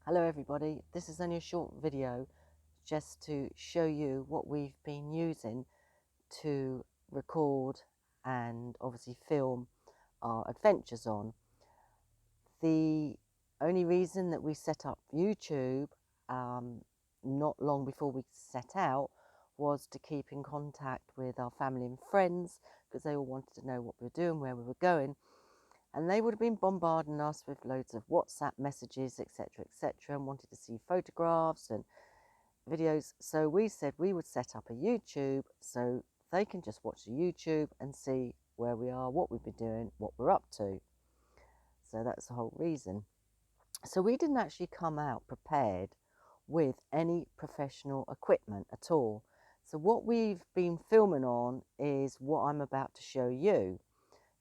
Hello everybody, this is only a short video just to show you what we've been using to record and obviously film our adventures on. The only reason that we set up YouTube not long before we set out was to keep in contact with our family and friends, because they all wanted to know what we were doing, where we were going. And they would have been bombarding us with loads of WhatsApp messages, etc., and wanted to see photographs and videos. So we said we would set up a YouTube so they can just watch the YouTube and see where we are, what we've been doing, what we're up to. So that's the whole reason. So we didn't actually come out prepared with any professional equipment at all. So what we've been filming on is what I'm about to show you.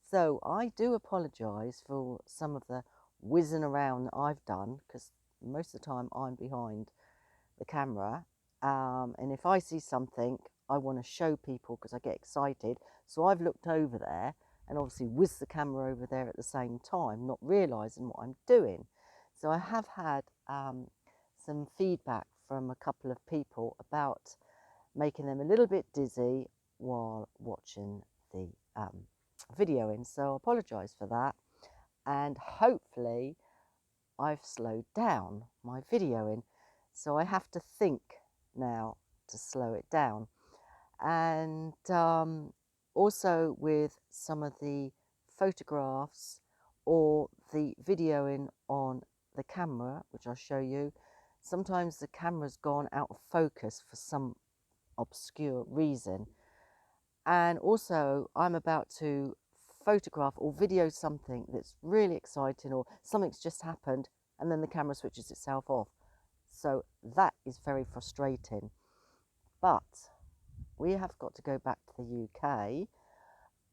So I do apologise for some of the whizzing around that I've done, because most of the time I'm behind the camera, and if I see something I want to show people because I get excited, so I've looked over there and obviously whizzed the camera over there at the same time, not realising what I'm doing. So I have had some feedback from a couple of people about making them a little bit dizzy while watching the videoing, so I apologise for that, and hopefully I've slowed down my videoing, so I have to think now to slow it down. And also with some of the photographs or the videoing on the camera, which I'll show you, sometimes the camera's gone out of focus for some obscure reason. And also I'm about to photograph or video something that's really exciting, or something's just happened and then the camera switches itself off. So that is very frustrating. But we have got to go back to the UK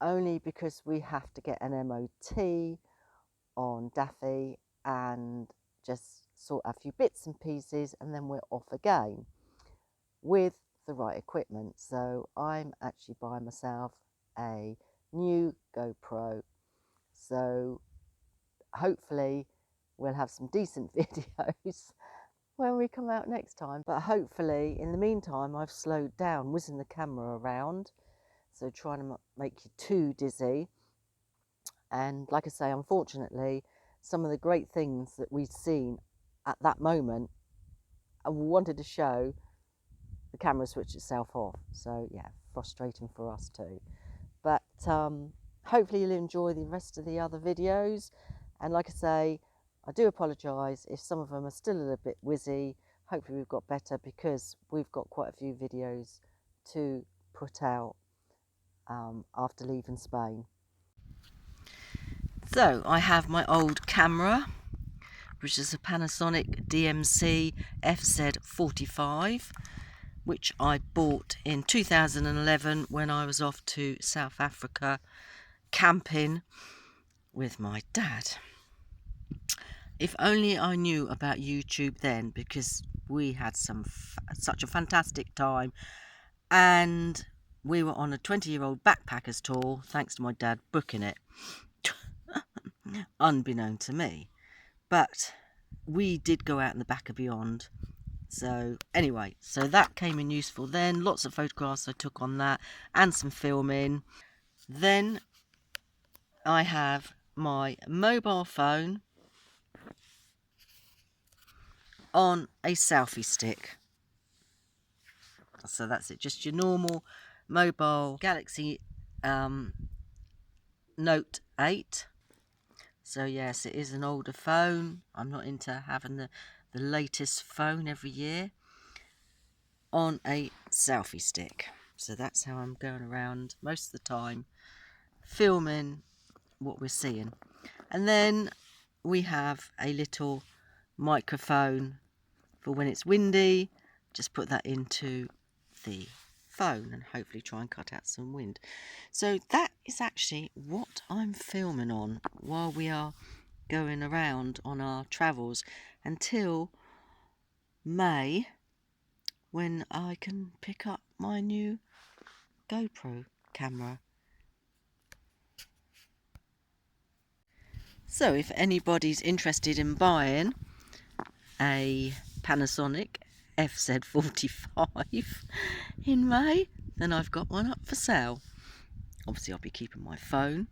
only because we have to get an MOT on Daffy and just sort out a few bits and pieces, and then we're off again with the right equipment. So I'm actually buying myself a new GoPro, so hopefully we'll have some decent videos when we come out next time. But hopefully in the meantime I've slowed down whizzing the camera around, so trying to make you too dizzy. And like I say, unfortunately some of the great things that we've seen at that moment I wanted to show, the camera switched itself off. So yeah, frustrating for us too. But hopefully you'll enjoy the rest of the other videos. And like I say, I do apologise if some of them are still a little bit whizzy. Hopefully we've got better, because we've got quite a few videos to put out after leaving Spain. So I have my old camera, which is a Panasonic DMC FZ45, which I bought in 2011 when I was off to South Africa camping with my dad. If only I knew about YouTube then, because we had such a fantastic time, and we were on a 20-year-old backpackers tour thanks to my dad booking it, unbeknown to me. But we did go out in the back of beyond. So anyway, so that came in useful then. Lots of photographs I took on that and some filming. Then I have my mobile phone on a selfie stick. So that's it, just your normal mobile Galaxy Note 8. So yes, it is an older phone. I'm not into having the latest phone every year. On a selfie stick. So that's how I'm going around most of the time, filming what we're seeing. And then we have a little microphone for when it's windy. Just put that into the phone and hopefully try and cut out some wind. So that is actually what I'm filming on while we are going around on our travels until May, when I can pick up my new GoPro camera. So if anybody's interested in buying a Panasonic FZ45 in May, then I've got one up for sale. Obviously I'll be keeping my phone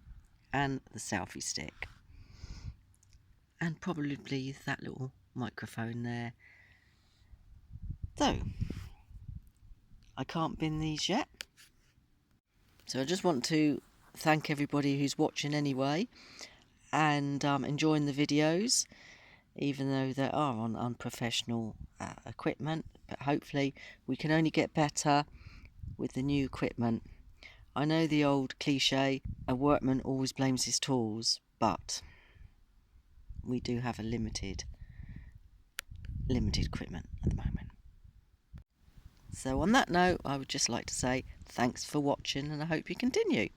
and the selfie stick, and probably that little microphone there. So I can't bin these yet, so I just want to thank everybody who's watching anyway, and enjoying the videos, even though they are on unprofessional equipment, but hopefully we can only get better with the new equipment. I know the old cliche, a workman always blames his tools, but we do have a limited equipment at the moment. So on that note, I would just like to say thanks for watching, and I hope you continue.